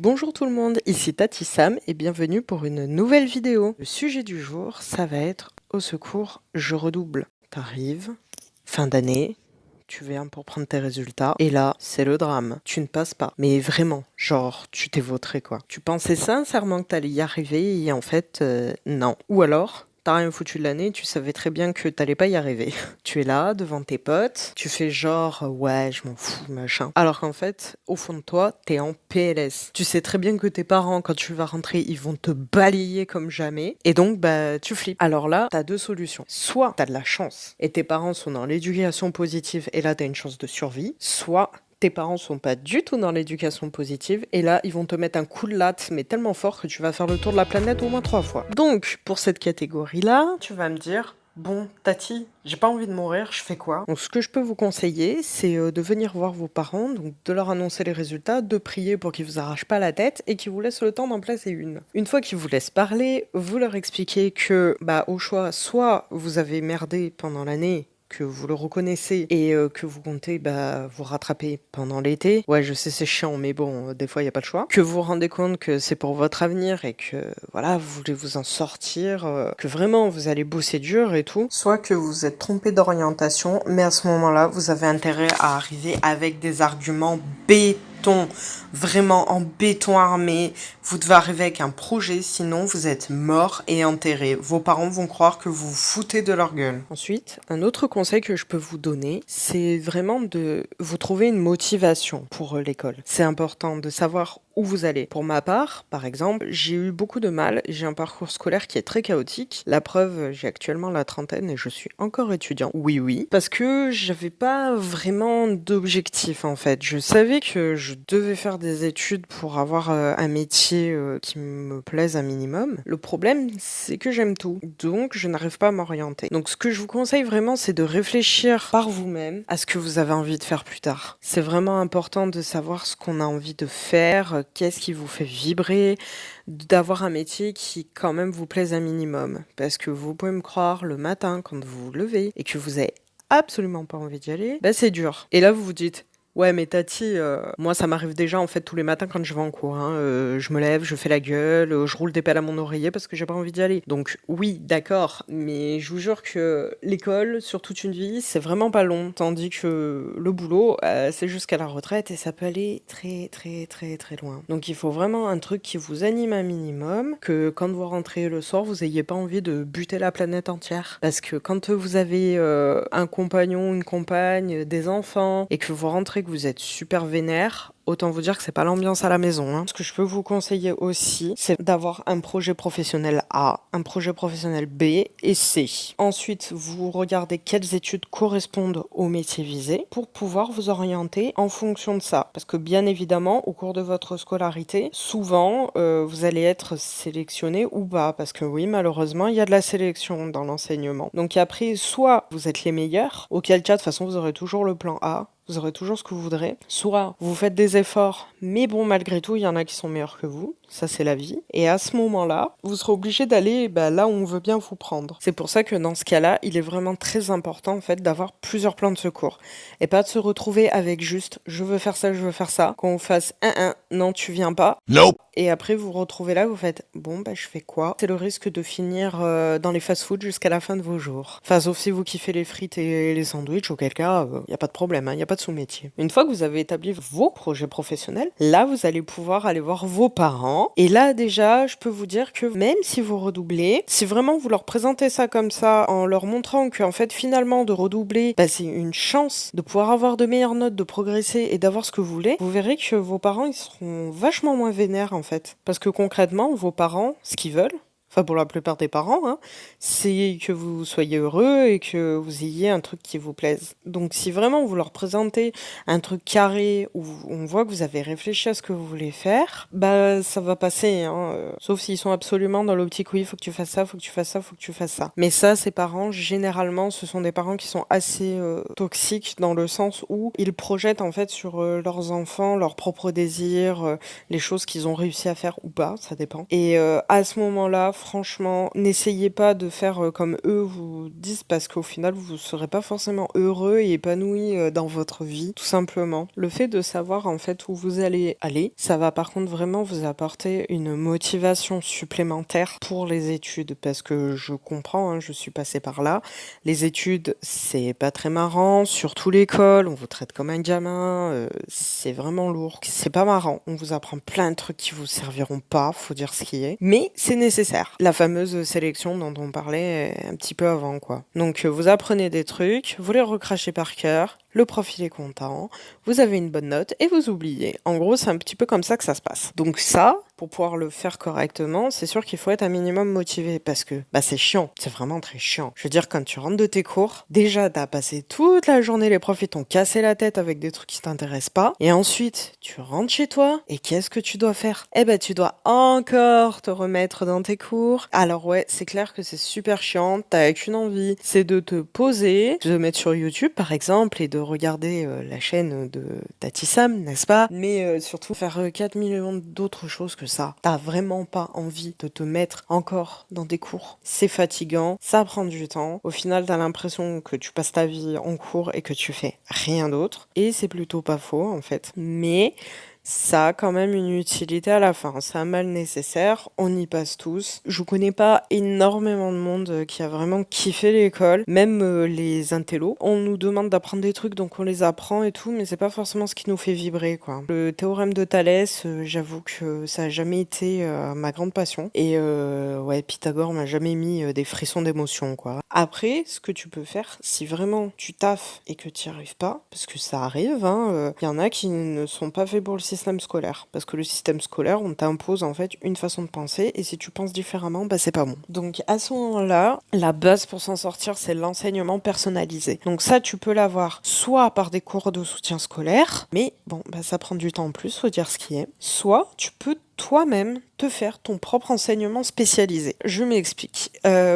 Bonjour tout le monde, ici Tati Sam et bienvenue pour une nouvelle vidéo. Le sujet du jour, ça va être au secours, je redouble. T'arrives, fin d'année, tu viens pour prendre tes résultats et là, c'est le drame. Tu ne passes pas. Mais vraiment, genre, tu t'es vautré quoi. Tu pensais sincèrement que t'allais y arriver et en fait, non. Ou alors, t'as rien foutu de l'année, tu savais très bien que t'allais pas y arriver. Tu es là, devant tes potes, tu fais genre, ouais, je m'en fous, machin. Alors qu'en fait, au fond de toi, t'es en PLS. Tu sais très bien que tes parents, quand tu vas rentrer, ils vont te balayer comme jamais. Et donc, bah, tu flippes. Alors là, t'as deux solutions. Soit t'as de la chance et tes parents sont dans l'éducation positive et là, t'as une chance de survie. Soit tes parents sont pas du tout dans l'éducation positive et là ils vont te mettre un coup de latte mais tellement fort que tu vas faire le tour de la planète au moins 3 fois. Donc pour cette catégorie là, tu vas me dire bon Tati, j'ai pas envie de mourir, je fais quoi? Donc ce que je peux vous conseiller c'est de venir voir vos parents, donc de leur annoncer les résultats, de prier pour qu'ils vous arrachent pas la tête et qu'ils vous laissent le temps d'en placer une. Une fois qu'ils vous laissent parler, vous leur expliquez que bah au choix soit vous avez merdé pendant l'année que vous le reconnaissez et que vous comptez vous rattraper pendant l'été. Ouais, je sais, c'est chiant, mais bon, des fois, il n'y a pas le choix. Que vous vous rendez compte que c'est pour votre avenir et que, voilà, vous voulez vous en sortir, que vraiment, vous allez bosser dur et tout. Soit que vous êtes trompé d'orientation, mais à ce moment-là, vous avez intérêt à arriver avec des arguments béton, vraiment en béton armé. Vous devez arriver avec un projet, sinon vous êtes mort et enterré. Vos parents vont croire que vous vous foutez de leur gueule. Ensuite, un autre conseil que je peux vous donner, c'est vraiment de vous trouver une motivation pour l'école. C'est important de savoir où vous allez. Pour ma part, par exemple, j'ai eu beaucoup de mal. J'ai un parcours scolaire qui est très chaotique. La preuve, j'ai actuellement la trentaine et je suis encore étudiant. Oui, oui. Parce que j'avais pas vraiment d'objectif en fait. Je savais que je devais faire des études pour avoir un métier qui me plaise un minimum. Le problème, c'est que j'aime tout. Donc, je n'arrive pas à m'orienter. Donc, ce que je vous conseille vraiment, c'est de réfléchir par vous-même à ce que vous avez envie de faire plus tard. C'est vraiment important de savoir ce qu'on a envie de faire, qu'est-ce qui vous fait vibrer, d'avoir un métier qui quand même vous plaise un minimum. Parce que vous pouvez me croire, le matin, quand vous vous levez et que vous avez absolument pas envie d'y aller, bah c'est dur. Et là, vous vous dites, ouais, mais Tati, moi ça m'arrive déjà en fait tous les matins quand je vais en cours. Hein. Je me lève, je fais la gueule, je roule des pelles à mon oreiller parce que j'ai pas envie d'y aller. Donc oui, d'accord, mais je vous jure que l'école, sur toute une vie, c'est vraiment pas long. Tandis que le boulot, c'est jusqu'à la retraite et ça peut aller très très très très loin. Donc il faut vraiment un truc qui vous anime un minimum, que quand vous rentrez le soir, vous ayez pas envie de buter la planète entière. Parce que quand vous avez un compagnon, une compagne, des enfants, et que vous rentrez que vous êtes super vénère, autant vous dire que c'est pas l'ambiance à la maison. Hein. Ce que je peux vous conseiller aussi, c'est d'avoir un projet professionnel A, un projet professionnel B et C. Ensuite, vous regardez quelles études correspondent au métier visé pour pouvoir vous orienter en fonction de ça. Parce que bien évidemment, au cours de votre scolarité, souvent, vous allez être sélectionné ou pas. Parce que oui, malheureusement, il y a de la sélection dans l'enseignement. Donc après, soit vous êtes les meilleurs, auquel cas, de toute façon, vous aurez toujours le plan A. Vous aurez toujours ce que vous voudrez. Soit vous faites des efforts, mais bon, malgré tout, il y en a qui sont meilleurs que vous. Ça, c'est la vie. Et à ce moment-là, vous serez obligé d'aller là où on veut bien vous prendre. C'est pour ça que dans ce cas-là, il est vraiment très important, en fait, d'avoir plusieurs plans de secours. Et pas de se retrouver avec juste, je veux faire ça, je veux faire ça. Qu'on fasse non, tu viens pas. Nope. Et après, vous vous retrouvez là, vous faites bon, je fais quoi? C'est le risque de finir dans les fast-foods jusqu'à la fin de vos jours. Enfin, sauf si vous kiffez les frites et les sandwichs, auquel cas, y a pas de problème, il y a pas de sous-métier. Une fois que vous avez établi vos projets professionnels, là, vous allez pouvoir aller voir vos parents. Et là, déjà, je peux vous dire que même si vous redoublez, si vraiment vous leur présentez ça comme ça, en leur montrant qu'en fait, finalement, de redoubler, c'est une chance de pouvoir avoir de meilleures notes, de progresser et d'avoir ce que vous voulez, vous verrez que vos parents, ils seront vachement moins vénères, en fait. Parce que concrètement, vos parents, ce qu'ils veulent, enfin pour la plupart des parents, hein, c'est que vous soyez heureux et que vous ayez un truc qui vous plaise. Donc si vraiment vous leur présentez un truc carré où on voit que vous avez réfléchi à ce que vous voulez faire, ça va passer. Hein, sauf s'ils sont absolument dans l'optique oui, faut que tu fasses ça, faut que tu fasses ça, faut que tu fasses ça. Mais ça, ces parents, généralement, ce sont des parents qui sont assez toxiques dans le sens où ils projettent en fait sur leurs enfants leurs propres désirs, les choses qu'ils ont réussi à faire ou pas, ça dépend. Et à ce moment-là, franchement, n'essayez pas de faire comme eux vous disent parce qu'au final, vous ne serez pas forcément heureux et épanoui dans votre vie, tout simplement. Le fait de savoir en fait où vous allez aller, ça va par contre vraiment vous apporter une motivation supplémentaire pour les études parce que je comprends, hein, je suis passée par là. Les études, c'est pas très marrant, surtout l'école, on vous traite comme un gamin, c'est vraiment lourd. C'est pas marrant, on vous apprend plein de trucs qui vous serviront pas, faut dire ce qui est. Mais c'est nécessaire. La fameuse sélection dont on parlait un petit peu avant, quoi. Donc vous apprenez des trucs, vous les recrachez par cœur, le prof il est content, vous avez une bonne note et vous oubliez. En gros, c'est un petit peu comme ça que ça se passe. Donc ça, pour pouvoir le faire correctement, c'est sûr qu'il faut être un minimum motivé parce que bah, c'est chiant, c'est vraiment très chiant. Je veux dire, quand tu rentres de tes cours, déjà t'as passé toute la journée, les profs ils t'ont cassé la tête avec des trucs qui t'intéressent pas, et ensuite tu rentres chez toi et qu'est-ce que tu dois faire? Eh ben tu dois encore te remettre dans tes cours. Alors ouais, c'est clair que c'est super chiant, t'as qu'une envie, c'est de te poser, de te mettre sur YouTube par exemple et de regarder la chaîne de Tati Sam, n'est-ce pas? Mais surtout faire 4 millions d'autres choses que ça. T'as vraiment pas envie de te mettre encore dans des cours. C'est fatigant, ça prend du temps. Au final, t'as l'impression que tu passes ta vie en cours et que tu fais rien d'autre. Et c'est plutôt pas faux en fait. Mais ça a quand même une utilité à la fin. C'est un mal nécessaire, on y passe tous. Je connais pas énormément de monde qui a vraiment kiffé l'école, même les intellos. On nous demande d'apprendre des trucs, donc on les apprend et tout, mais c'est pas forcément ce qui nous fait vibrer, quoi. Le théorème de Thalès, j'avoue que ça a jamais été ma grande passion. Et ouais, Pythagore m'a jamais mis des frissons d'émotion, quoi. Après, ce que tu peux faire, si vraiment tu taffes et que tu n'y arrives pas, parce que ça arrive, hein, y en a qui ne sont pas faits pour le système scolaire. Parce que le système scolaire, on t'impose en fait une façon de penser, et si tu penses différemment, bah c'est pas bon. Donc à ce moment-là, la base pour s'en sortir, c'est l'enseignement personnalisé. Donc ça, tu peux l'avoir soit par des cours de soutien scolaire, mais bon, bah ça prend du temps en plus, faut dire ce qui est. Soit tu peux toi-même te faire ton propre enseignement spécialisé. Je m'explique.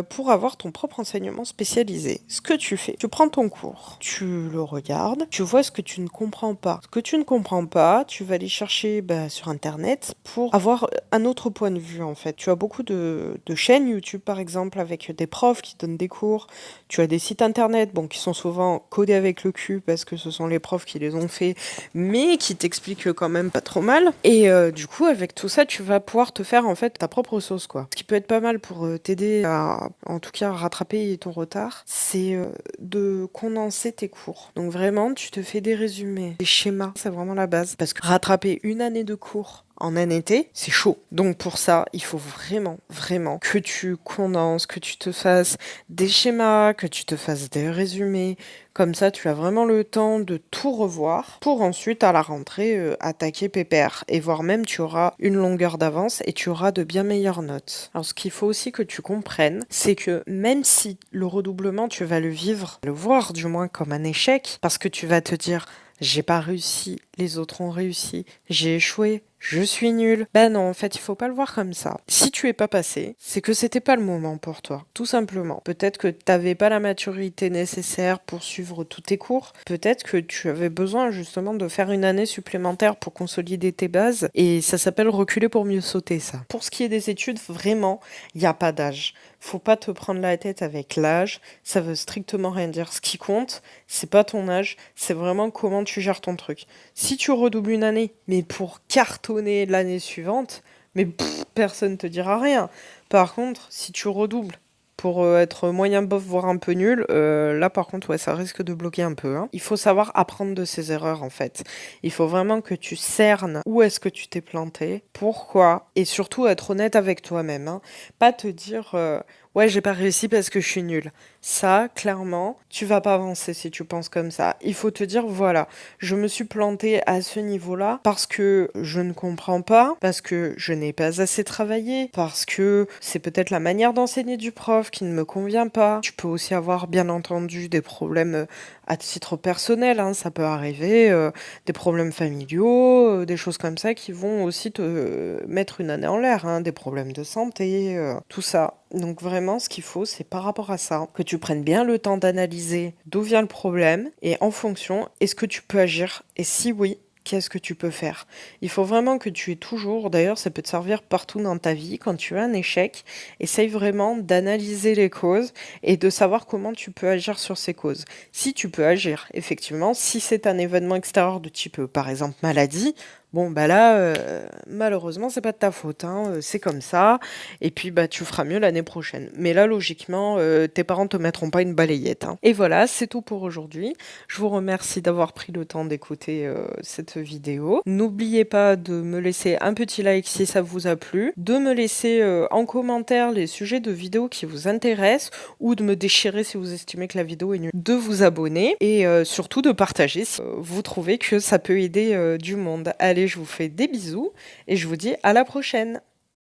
Pour avoir ton propre enseignement spécialisé, ce que tu fais, tu prends ton cours, tu le regardes, tu vois ce que tu ne comprends pas. Ce que tu ne comprends pas, tu vas aller chercher sur Internet pour avoir un autre point de vue en fait. Tu as beaucoup de chaînes YouTube par exemple avec des profs qui donnent des cours. Tu as des sites Internet qui sont souvent codés avec le cul parce que ce sont les profs qui les ont faits, mais qui t'expliquent quand même pas trop mal. Et du coup, avec tout ça, tu vas pouvoir te faire en fait ta propre sauce, quoi. Ce qui peut être pas mal pour t'aider à, en tout cas, rattraper ton retard, c'est de condenser tes cours. Donc vraiment, tu te fais des résumés, des schémas, c'est vraiment la base. Parce que rattraper une année de cours en un été, c'est chaud. Donc pour ça, il faut vraiment, vraiment que tu condenses, que tu te fasses des schémas, que tu te fasses des résumés. Comme ça, tu as vraiment le temps de tout revoir pour ensuite, à la rentrée, attaquer pépère. Et voire même, tu auras une longueur d'avance et tu auras de bien meilleures notes. Alors, ce qu'il faut aussi que tu comprennes, c'est que même si le redoublement, tu vas le vivre, le voir du moins comme un échec, parce que tu vas te dire, j'ai pas réussi, les autres ont réussi, j'ai échoué, je suis nulle. Ben non, en fait, il faut pas le voir comme ça. Si tu es pas passé, c'est que c'était pas le moment pour toi, tout simplement. Peut-être que t'avais pas la maturité nécessaire pour suivre tous tes cours. Peut-être que tu avais besoin justement de faire une année supplémentaire pour consolider tes bases. Et ça s'appelle reculer pour mieux sauter, ça. Pour ce qui est des études, vraiment, il n'y a pas d'âge. Faut pas te prendre la tête avec l'âge. Ça veut strictement rien dire. Ce qui compte, c'est pas ton âge, c'est vraiment comment tu gères ton truc. Si tu redoubles une année, mais pour cartonner l'année suivante, mais personne te dira rien. Par contre, si tu redoubles pour être moyen bof, voire un peu nul, là par contre, ouais, ça risque de bloquer un peu, hein. Il faut savoir apprendre de ses erreurs en fait. Il faut vraiment que tu cernes où est-ce que tu t'es planté, pourquoi, et surtout être honnête avec toi-même, hein. Pas te dire ouais, j'ai pas réussi parce que je suis nulle. Ça, clairement, tu vas pas avancer si tu penses comme ça. Il faut te dire, voilà, je me suis plantée à ce niveau-là parce que je ne comprends pas, parce que je n'ai pas assez travaillé, parce que c'est peut-être la manière d'enseigner du prof qui ne me convient pas. Tu peux aussi avoir, bien entendu, des problèmes à titre personnel, hein, ça peut arriver, des problèmes familiaux, des choses comme ça qui vont aussi te mettre une année en l'air, hein, des problèmes de santé, tout ça. Donc vraiment, ce qu'il faut, c'est par rapport à ça, que tu prennes bien le temps d'analyser d'où vient le problème et en fonction, est-ce que tu peux agir? Et si oui, qu'est-ce que tu peux faire? Il faut vraiment que tu aies toujours d'ailleurs, ça peut te servir partout dans ta vie, quand tu as un échec, essaye vraiment d'analyser les causes et de savoir comment tu peux agir sur ces causes. Si tu peux agir, effectivement, si c'est un événement extérieur de type, par exemple maladie, bon bah là, malheureusement c'est pas de ta faute, hein, c'est comme ça et puis, bah, tu feras mieux l'année prochaine. Mais là, logiquement, tes parents te mettront pas une balayette, hein. Et voilà, c'est tout pour aujourd'hui. Je vous remercie d'avoir pris le temps d'écouter, cette vidéo. N'oubliez pas de me laisser un petit like si ça vous a plu, de me laisser, en commentaire les sujets de vidéos qui vous intéressent ou de me déchirer si vous estimez que la vidéo est nulle, de vous abonner et surtout de partager si, vous trouvez que ça peut aider, du monde. Allez, je vous fais des bisous et je vous dis à la prochaine.